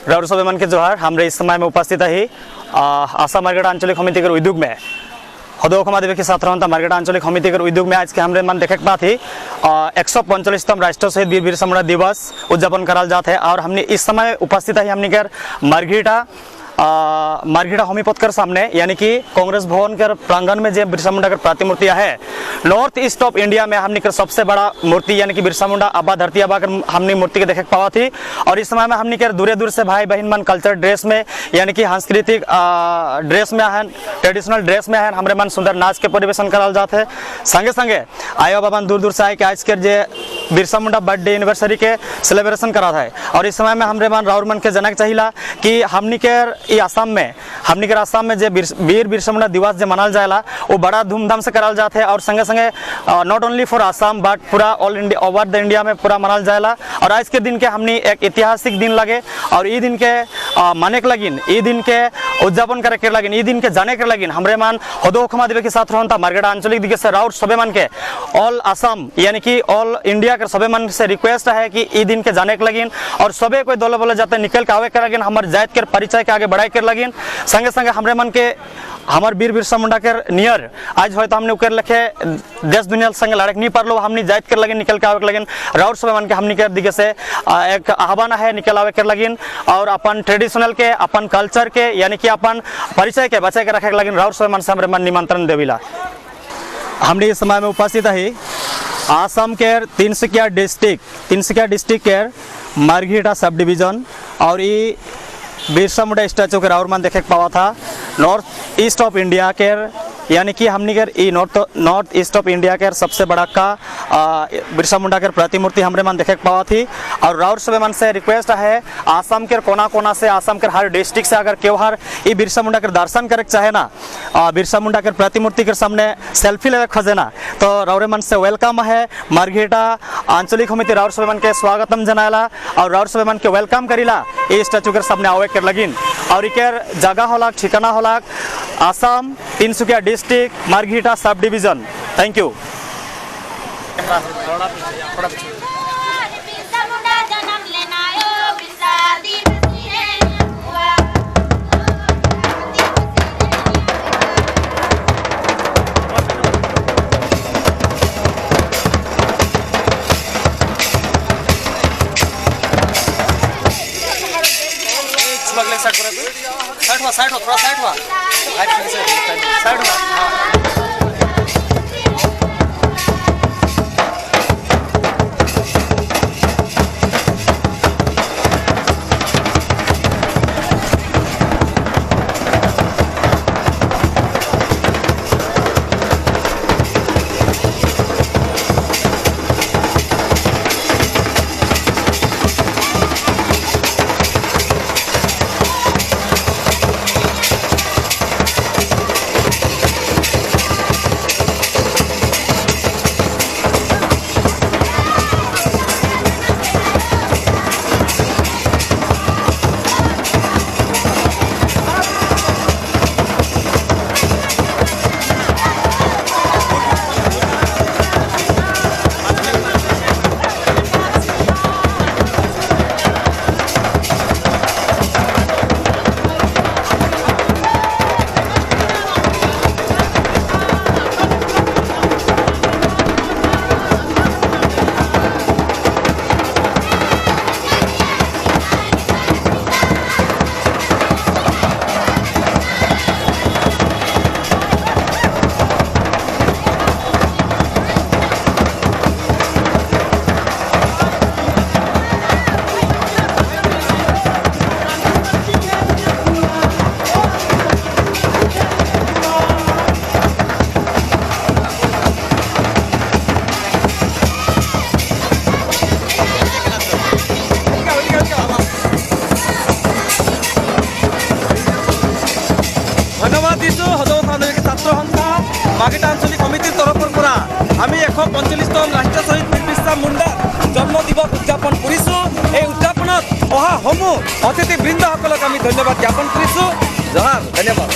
राउर सभी मन के जोहार हमरे इस समय में उपस्थित है आसाम मार्केट आंचलिक समिति के उद्योग में हदो के साधारणता मार्केट आंचलिक समिति के उद्योग में आज के हमरे मन देखे बात ही 145तम राष्ट्रीय शहीद वीर बिरसा मुंडा दिवस उद्यापन कराल जाते हैं और हमने इस समय उपस्थित है हमने कर मार्घेटा होमीपथ कर सामने यानी कि कांग्रेस भवन के प्रांगण में जो बिरसा मुंडा की प्रतिमूर्तियां है नॉर्थ ईस्ट ऑफ इंडिया में हमने कर सबसे बड़ा मूर्ति यानी कि बिरसा मुंडा आबा धरती आबा कर हमने मूर्ति के देखे पावा थी। और इस समय में हमने कर दूर दूर से भाई बहन मन कल्चर ड्रेस में यानी कि सांस्कृतिक ड्रेस में है ट्रेडिशनल ड्रेस में है हमरे मन सुंदर नाच के परिवेशन कराल जाते हैं। संगे संगे आयो बाबा दूर दूर से आए कि आज के जे बिरसा मुंडा बर्थडे एनिवर्सरी के सेलिब्रेशन करा था। और इस समय में हमरे मन राउर मन के जनक चाहिए कि हमने के आसाम में जो वीर बिरसा मुंडा दिवस जो मनाल जाएला वो बड़ा धूमधाम से कराल जाते हैं। और संगे संगे not only for Assam but पूरा all India over the India में पूरा मनाल जाएला। और आज के दिन के हमने एक ऐतिहासिक दिन लगे और ये दिन के माने के लगिन ये दिन के उद्यापन करे के लगिन ये दिन के जाने के लगिन हमरे मान हदो खमा देवे के साथ रहता मार्केट आंचलिक दिखे से राउर सबे मन के ऑल आसाम यानी कि ऑल इंडिया के सबे मन से रिक्वेस्ट है कि ये दिन के जाने के लगिन और सबे कोई दौले बोले जाते निकल के आवे के लगिन हमारे जात के परिचय के आगे बढ़ाए के लगिन। संगे संगे हमरे मन के हमार वीर बिरसा मुंडा के नियर आज होता हमने उकर लखे देश दुनिया संगे लड़क नहीं पारलो हमने जात कर लगिन निकल के आवे के लगिन राउर सबे मन के हमने के दिखे से एक आह्वान है निकल आवे के लगिन और अपन ट्रेडिशनल के अपन कल्चर के यानी कि अपन परिचय के बचाए के रखे के लगिन राउर सबे मन से हमरे मन निमंत्रण देविला। हमने इस समय में उपस्थित है आसाम के तिनसुकिया डिस्ट्रिक्ट के मार्घेटा सब डिवीजन और ये बिरसा मुंडा स्टैचू के राउर मन देखे पावा था नॉर्थ ईस्ट ऑफ इंडिया के यानी कि हमने के नॉर्थ ईस्ट ऑफ इंडिया के सबसे बड़ा का बिरसा मुंडा के प्रतिमूर्ति हमरे मन देखे पावा थी। और राउर सबे मन से रिक्वेस्ट है आसाम के कोना कोना से आसाम के हर डिस्ट्रिक्ट से अगर केव हर ये बिरसा मुंडा के दर्शन करे चाहे ना बिरसा मुंडा के प्रतिमूर्ति के सामने सेल्फी लेवे खोजे ना तो राउर मन से वेलकम है मार्घेटा आंचलिक समिति राउर सबे मन के स्वागतम जनाला और राउर सबे मन के वेलकम करीला ये स्टैचू के सामने आवे के लगिन। और इकर जगह होला ठिकाना होला Assam Tinsukia district मार्घेटा sub division. Thank you. Side हो थोड़ा साइड हुआ साइड हुआ। मार्घेटा आंचलिक समितिर तरफर পৰা আমি 145তম ৰাষ্ট্ৰীয় শহীদ বীৰ বিৰছা মুণ্ডা জন্ম দিৱস উদযাপন কৰিছো। এই উদযাপনত অহা সমূহ অতিথিবৃন্দসকলক আমি ধন্যবাদ জ্ঞাপন কৰিছো। জহাৰ ধন্যবাদ।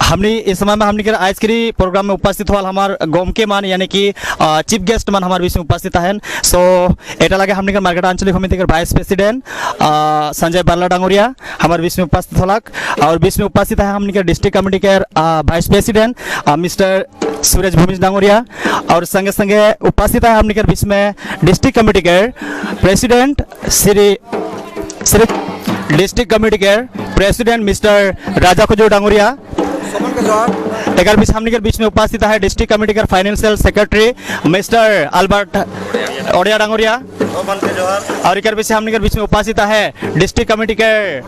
हमने इस समय में हमने के आज के प्रोग्राम में उपस्थित हुआ हमार गोम के मान यानी कि चीफ गेस्ट मान हमारे बीच में उपस्थित हैं। सो एटा लगे हमने के मार्केट आंचलिक समिति के वाइस प्रेसिडेंट संजय बारला डांगोरिया हमारे बीच में उपस्थित होलक और बीच में उपस्थित है हमने के डिस्ट्रिक्ट कमेटी के vice president mister Suraj Bhumij Dangoria और संगे संगे उपस्थित है हमने के बीच में डिस्ट्रिक्ट कमेटी के प्रेसिडेंट श्री डिस्ट्रिक्ट कमेटी के प्रेसिडेंट मिस्टर राजा खुजूर डांगोरिया। एक हमने के बीच में उपस्थित है डिस्ट्रिक्ट कमेटी के financial secretary mister Albert Odia Dangoria और एक बीच हमने के बीच में उपस्थित है डिस्ट्रिक्ट कमेटी के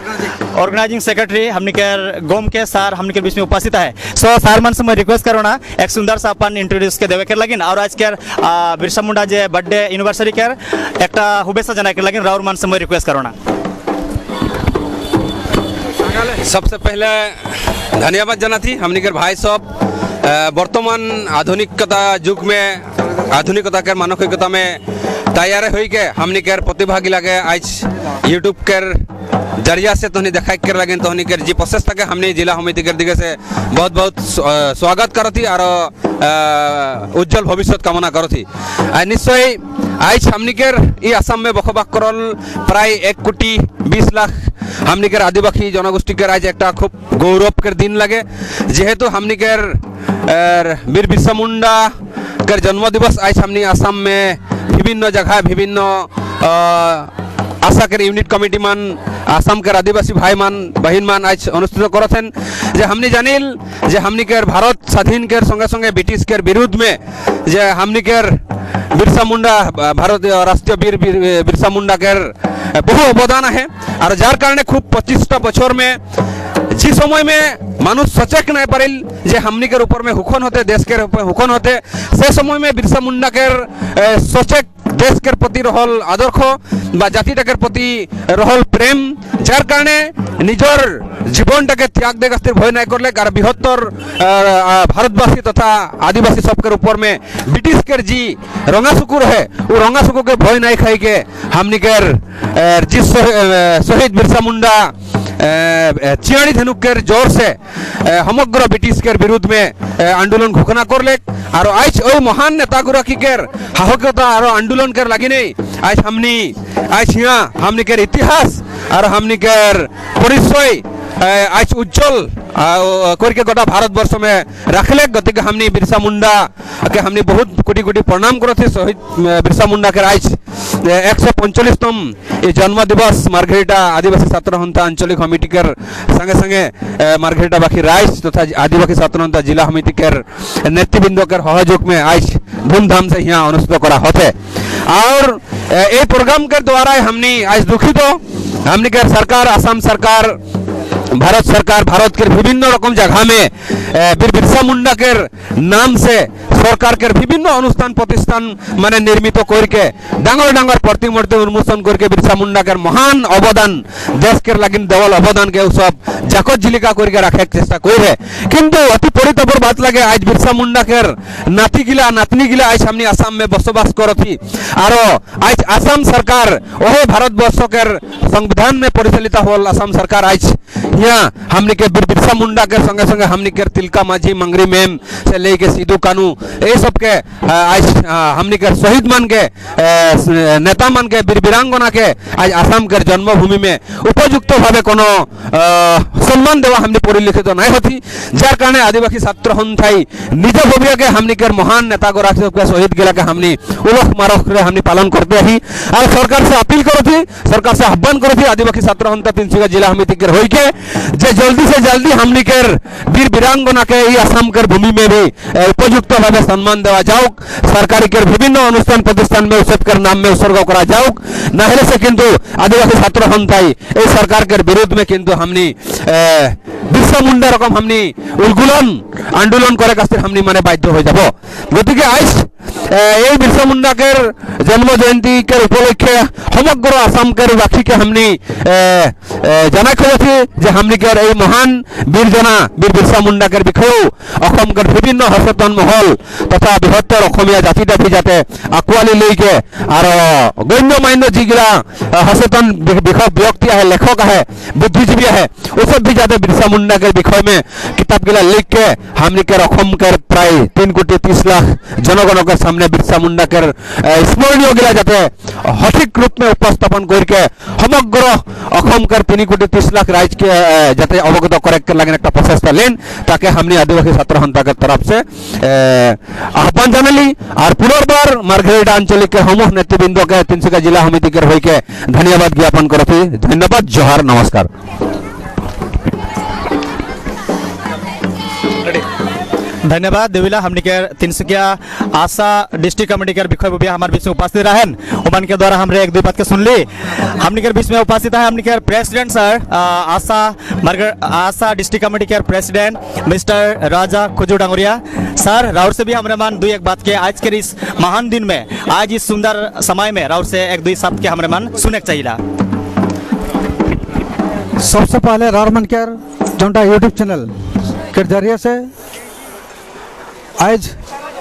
ऑर्गेनाइजिंग सेक्रेटरी हमने के गोम के सर हमने के बीच में उपस्थित है। सो सर मन से मैं रिक्वेस्ट करो ना एक सुंदर सा अपन इंट्रोड्यूस के देवे के लगिन और आज के बिरसा मुंडा जे बर्थडे एनिवर्सरी के एक शुभेच्छा जना के लगिन राउर मन से मैं रिक्वेस्ट करो ना। सबसे पहले धन्यवाद जनाती हमनी के भाई सब वर्तमान आधुनिकता युग में आधुनिकता के मानसिकता में तैयार हो के हमनी के प्रतिभागी लगे आज यूट्यूब के जरिया से तोहनी देखा कर लगे तोहनी के जी प्रचेष्टा के हमने जिला समिति के दिखे से बहुत बहुत स्वागत करती और उज्जवल भविष्य कामना करती। निश्चय आज हमनी के आसाम में बसबास करल प्राय 1,20,00,000 हमनी के आदिवासी जनगोष्ठी के आज एक खूब गौरव के दिन लगे जेहेतु हमनी के वीर बिरसा मुंडा के जन्म दिवस आज हमनी आसाम में विभिन्न जगह विभिन्न आशा के यूनिट कमिटी मान आसाम के आदिवासी भाई मान बहन मान आज अनुष्ठित करथेन जे हमनी जानिल जे हमनी के भारत स्वाधीन के संगे संगे ब्रिटिश के विरुद्ध में जे हमनी के बिरसा मुंडा भारत राष्ट्रीय वीर बिरसा मुंडा के बहु अवदान है और जार कारण खूब 25टा बछर में जिस समय में मानुष सचेत नहीं पारिल जे हमनी के ऊपर में हुकन होते देश के ऊपर हुकन होते से समय में बिरसा मुंडा के सचेत देश के प्रति रहल आदर्श बा जातिटा प्रति रहल प्रेम जार कारणे निजर जीवनटा के त्याग दे खातिर भय नहीं करले और बृहत्तर भारतवासी तथा आदिवासी सबके ऊपर में ब्रिटिश के जी रंगासुकु रहे वो रंगासुकु के भय नहीं खाई के हमनी के जिस शहीद बिरसा मुंडा चियाणी धनुक के जोर से समग्र ब्रिटिश के विरुद्ध में आंदोलन घोषणा करले और आज ओ महान नेता गुराकी के साहसिकता और आंदोलन के लगी नहीं आज यहाँ हमनी के इतिहास और हमनी के परिचय आज उज्जवल करके गोटा भारतवर्ष में रखले गति के हमनी बिरसा मुंडा के हमनी बहुत कोटि कोटि प्रणाम करते शहीद बिरसा मुंडा के आज 145तम ये जन्म दिवस मार्घेरिटा आदिवासी छात्र संस्था आंचलिक समिति के संगे संगे मार्घेरिटा बाकी राइज तथा आदिवासी छात्र संस्था जिला समिति के नेतृवृंद के सहयोग में आज धूमधाम से यहाँ अनुष्ठित करा होते और ये प्रोग्राम के द्वारा हमनी आज दुखित हो हमनी के सरकार आसाम सरकार भारत सरकार भारत के विभिन्न रकम जगह में वीर बिरसा मुंडा के नाम से सरकार के विभिन्न अनुष्ठान प्रतिष्ठान माने निर्मित करके डांगर डांगर प्रतिमूर्ति उन्मोचन करके बिरसा मुंडा के महान अवदान देश के लगिन देवल अवदान के सब जाकत जिलिका करके रखे चेष्टा करे किंतु अति परितापर बात लगे आज बिरसा मुंडा के नाती गिला नातनी गिला आज हमनी आसाम में बसबास करथी और आज आसाम सरकार ओहे भारतवर्ष के संविधान में परिचालित होल आसाम सरकार आज यहाँ हमने के बिरसा मुंडा के संगे संगे हमने के तिलका माझी मंगरी मैम से लेके सिद्धू कानू ये सब के आज हमने के शहीद मान के नेता मान के वीरांगना के आज आसाम के जन्मभूमि में उपयुक्त भावे कोनो सम्मान देवा हमने परिलिखित नहीं होती जार कारण आदिवासी छात्र संस्थाई निज भूमिका के हमने के महान नेता को के शहीद गिला के हमने उलख मारक हमने पालन करते ही और सरकार से अपील करो थी सरकार से आह्वान करो थी आदिवासी छात्र संस्था तिनसुकिया जिला समिति के हो के जे जल्दी से जल्दी हमनी के वीर वीरांगना के आसाम के भूमि में भी उपयुक्त भावे सम्मान देवा जाऊक सरकारी के विभिन्न अनुष्ठान प्रतिष्ठान में उत्सव के नाम में उत्सर्ग करा जाऊक नहले से किंतु आदिवासी छात्र संस्थाई इस सरकार के विरोध में किंतु हमनी बिरसा मुंडा रकम हमनी उलगुलन आंदोलन करे खातिर हमनी माने बाध्य हो जाबो गति के आज এই বিরসা মুন্ডাকের জন্ম জয়ন্তীকে উপলক্ষে সমগ্র আসামকের বাসীকে हमनी জানাই খুঁজেছি যে हमनीকের এই মহান বীরজনা বীর বিরসা মুন্ডাকের বিষয়েও অসমকের বিভিন্ন সচেতন মহল তথা বৃহত্তৰ অসমীয়া জাতি দাবী যাতে আঁকোৱালি লৈকে আৰু গণ্যমান্য যিগিলা সচেতন ব্যক্তি আহে लेखक है बुद्धिजीवी है वो सब भी जाते बिरसा मुंडा के विषय में किताब गिला लिख के हमने के रकम कर प्राय 3 कोटी 30 लाख जनगण के सामने बिरसा मुंडा के स्मरणीय गिला जाते सठिक रूप में उपस्थापन करके समग्र অসম कर 3 कोटी 30 लाख राइज के जाते अवगत करे के लगे एक प्रचेष्टा लेन ताकि हमने आदिवासी छात्र संघ के तरफ से आह्वान जानाली और पुनर्बार मार्घेरिटा आंचलिक के समूह नेतृवृंद के तिनसुकिया जिला समिति के होई के धन्यवाद ज्ञापन करथि। धन्यवाद, जोहार, नमस्कार। धन्यवाद देविला हमने के तिनसुकिया आशा डिस्ट्रिक्ट कमेटी के विषय भी हमारे बीच में उपस्थित रहन उमन के द्वारा हमरे एक दो बात के सुन ली। हमने के बीच में उपस्थित है हमने के प्रेसिडेंट सर आशा डिस्ट्रिक्ट कमेटी के प्रेसिडेंट मिस्टर राजा खुजू डांगरिया सर, राउर से भी हमारे मान दो एक बात के आज के इस महान दिन में आज इस सुंदर समय में राउर से एक दो शब्द के हमारे मन सुने चाहिए। सबसे पहले रारमन केयर जोटा यूट्यूब चैनल के जरिए से आज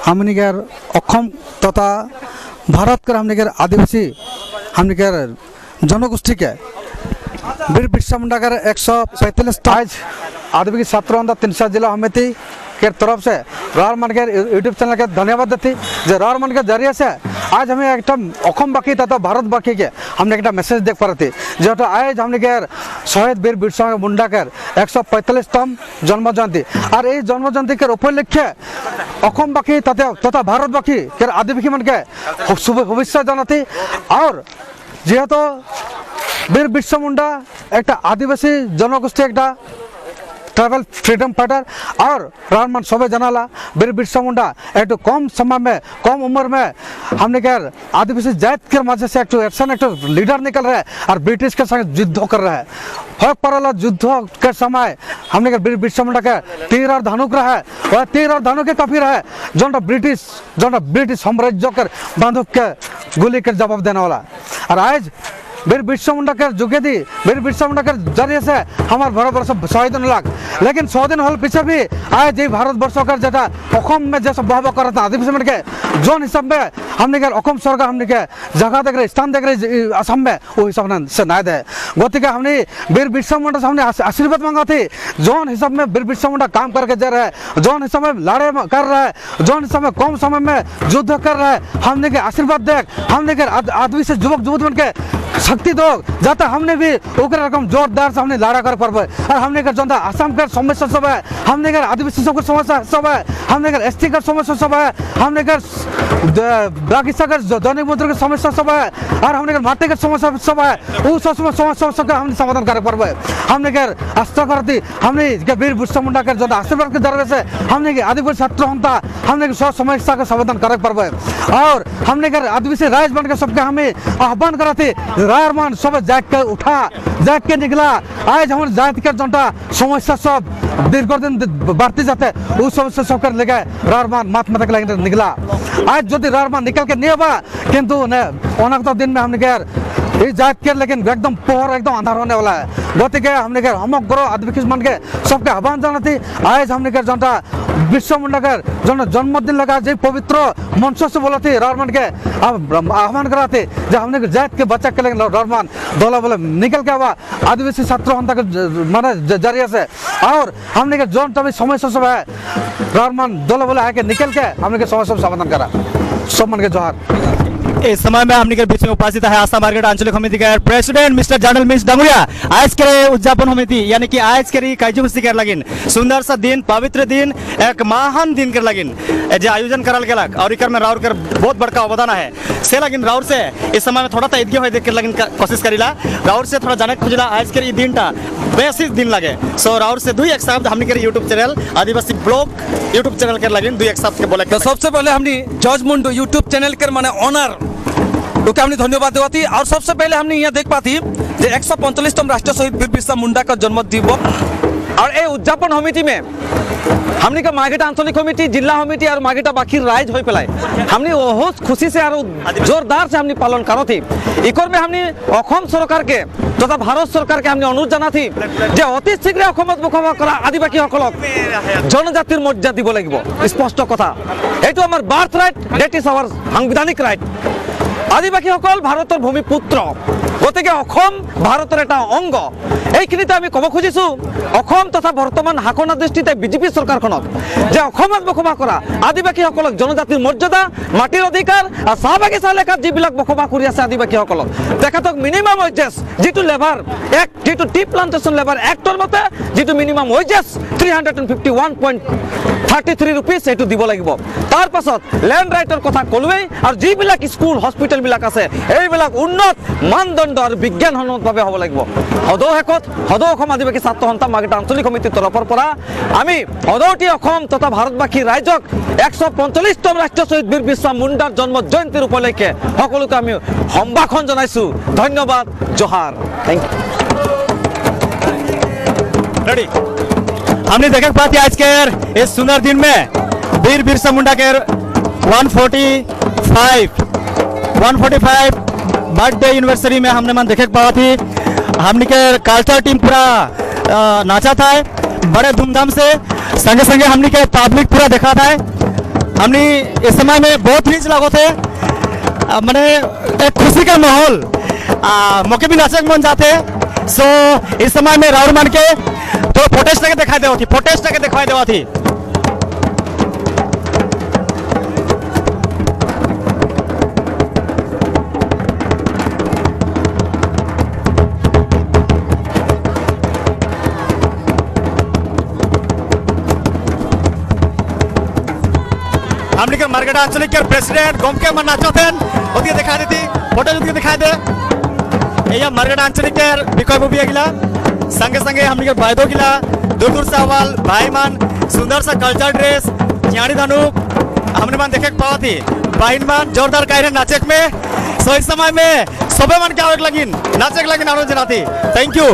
हमने के अखम तथा भारत कर हमने के आदिवासी हमने के जनगोष्ठी के वीर बिरसा मुंडा के 145 आज आदिवासी छात्र तिनसुकिया जिला समिति के तरफ से रारमन के यूट्यूब चैनल के धन्यवाद देती जो रारमन के जरिए से आज हमें एक अखम बाकी तथा भारत बाकी के हमने एक मैसेज देख पा रहे थे जो आज हमने के शहीद वीर बिरसा मुंडा के 145तम जन्म जयंती और ये जन्म जयंती के उपलक्षे अखम बाकी तथा भारत बाकी के आदिवासी मन के शुभेच्छा जानाती और जेहेतु वीर बिरसा मुंडा एक आदिवासी जनगोष्ठी एक ट्राइबल फ्रीडम फाइटर और रारमन सबे जनाला वीर बिरसा मुंडा एक कम समय में कम उम्र में हमने क्या आदिवासी जात के मध्य से एक लीडर निकल रहा है और ब्रिटिश के संग युद्ध कर रहा है। हक परला युद्ध के समय हमने क्या वीर बिरसा मुंडा के तीर और धनुक रहा है वह तीर और धनुक के काफी रहा है जो ब्रिटिश साम्राज्य के बंदूक के गोली के जवाब देने वाला। और आज वीर बिरसा मुंडा के जुगेदी वीर बिरसा मुंडा के जरिए से हमारे भारत वर्ष 100 दिन लग लेकिन 100 दिन हल पीछे भी आज ये भारत वर्ष का जैसा अखम में जैसा बहबा कर रहा आदिवासी मन के जोन हिसाब में हमने क्या अखम सरकार हमने के जगह देख रहे स्थान देख रहे असम में वो हिसाब से नायद है गति के हमने वीर बिरसा मुंडा से हमने आशीर्वाद मांगा थी जोन हिसाब में वीर बिरसा मुंडा काम करके जा रहा है जोन हिसाब में लड़ाई कर रहा है जोन हिसाब में कम समय में युद्ध कर रहा है हमने के आशीर्वाद देख हमने के आदिवासी युवक युवती मन के शक्ति दो जाते हमने भी ओकर रकम जोरदार से हमने लड़ा कर पाबे और हमने के जनता असम के समस्या सब है हमने के आदिवासी सब समस्या सब है हमने के एसटी का समस्या सब है हमने के बाकी सब दैनिक मुद्रा के समस्या सब है और हमने के माटी के समस्या सब है वो सब समस्या सब हमने समाधान कर पाबे हमने के आस्था करती हमने के वीर बिरसा मुंडा के जनता आशीर्वाद के जरिए से हमने के आदिवासी छात्र होता हमने के सब समस्या का समाधान कर पाबे और हमने के आदिवासी राज बन के सबके हमें आह्वान कराते रारमन सब जाग के उठा जाग के निकला आज हमारे जाति के जनता समस्या सब दीर्घ दिन बढ़ती जाते उस समस्या सब कर लेके रारमन मात के लगे निकला आज जो रारमन निकल के नहीं हुआ किंतु अनेक दिन में हमने ये जात के लेकिन एकदम पहर एकदम अंधार होने वाला है गति के हमने के समग्र आदिवासी मन के सबके आह्वान जाना थी आज हमने के जनता बिरसा मुंडा के जन्मदिन लगा जो पवित्र मंच से बोला थी रारमन के आह्वान करा थे जब हमने के जात के बच्चा के लेकिन रारमन दौला बोले निकल के आवा आदिवासी छात्र के माने जरिए से और हमने के जौन तभी समस्या सब है रारमन दौला बोले आके निकल के हमने के समस्या समाधान करा सब मन के जोहार। इस समय में हमने के बीच में उपस्थित है आसाम मार्केट आंचलिक समिति का प्रेसिडेंट मिस्टर जनरल मिस डांगरिया आज के उद्यापन समिति यानी कि आज के कार्यसूची कर लगिन सुंदर सा दिन पवित्र दिन एक महान दिन कर लगिन जो आयोजन करल गेलक और इकर में राउर कर बहुत बड़का अवदान है से लगिन राउर से इस समय में थोड़ा सा इदगी होय देख के लगिन कोशिश करिला राउर से थोड़ा जाने खुजला आज के दिन टा बेसी दिन लगे सो राउर से दुई एक शब्द हमने के यूट्यूब चैनल आदिवासी ब्लॉग यूट्यूब चैनल कर लगिन दुई एक शब्द के बोले तो सबसे पहले हमने जज मुंडू यूट्यूब चैनल कर माने ऑनर ओके हमने धन्यवाद देवाती और सबसे पहले हमने यहाँ देख पाती जो 145तम राष्ट्रीय शहीद वीर बिरसा मुंडा का जन्म दिवस और ये उद्यापन समिति में हमनी का मार्केट आंचलिक कमिटी जिला कमिटी और मार्केट बाकी राइज हो पेलाय हमनी बहुत खुशी से और जोरदार से हमनी पालन करो थी इकर में हमनी अखम सरकार के तथा भारत सरकार के हमनी अनुरोध जाना थी जे अति शीघ्र अखमत मुखमा करा आदिवासी सकलक जनजातिर मर्यादा দিব লাগিব स्पष्ट कथा एटु आमार birth right that is our সাংবিধানিক राइट आदिवासी सकल भारतर भूमिपुत्र गतिके अखम भारतर एटा अंग এইখিনিতে আমি কব খুজিছো অসম তথা বর্তমান হাকনা দৃষ্টিতে বিজেপি সরকারখনক যে অসমত বসবাস কৰা আদিবাসীসকলক জনজাতিৰ মৰ্যাদা মাটিৰ অধিকাৰ আৰু চাহ বাগিচা এলেকাত যিবিলাক বসবাস কৰি আছে আদিবাসীসকলক তেখেতক মিনিমাম ওয়েজেস যিটো লেবাৰ এক যিটো টি প্লান্টেশন লেবাৰ এক্টৰ মতে যিটো মিনিমাম ওয়েজেস 351.33 रुपीस এইটো দিব লাগিব তাৰ পাছত ল্যান্ড ৰাইটৰ কথা কলৱেই আৰু যিবিলাক স্কুল হস্পিটেল বিলাক আছে এইবিলাক উন্নত মানদণ্ড আৰু বিজ্ঞানসন্মতভাৱে হ'ব লাগিব সদৌ হেকত সদৌ অসম আদিবাসী ছাত্ৰ সন্থা মাৰ্কেট আঞ্চলিক কমিটিৰ তৰফৰ পৰা আমি সদৌটি অসম তথা ভাৰতবাসী ৰাইজক 145তম ৰাষ্ট্ৰীয় শ্বহীদ বীৰ বিৰছা মুণ্ডাৰ জন্ম জয়ন্তীৰ উপলক্ষে সকলোকে আমি সম্ভাষণ জনাইছো ধন্যবাদ জোহার থ্যাংক ইউ रेडी हमने देखा पाती आज के इस सुंदर दिन में वीर बिरसा मुंडा के 145 बर्थडे एनिवर्सरी में हमने मन देखे पावा थी हमने के कल्चर टीम पूरा नाचा था बड़े धूमधाम से संगे संगे हमने के पब्लिक पूरा देखा था हमने इस समय में बहुत रीच लगो थे मैंने एक खुशी का माहौल मौके भी नाचे मन जाते सो इस समय में राउंड मान के तो फोटेज लगे दिखाई देवा थी फोटेज लगे दिखाई देवा थी हमने के मार्केट आंचलिक के प्रेसिडेंट गोमके मन नाचते हैं ओदी दिखा देती फोटो ओदी दिखाई दे ये मार्केट आंचलिक के विकय बुबिया गिला संगे संगे हमने के भाईदो गिला दूर दूर से अवाल भाई मान सुंदर सा कल्चर ड्रेस ज्ञानी धनुक हमने मन देखे पावा थी बहन मान जोरदार कायरे नाचक में सो इस समय में सबे मन क्या लगिन नाचक लगिन आरो जनाती थैंक यू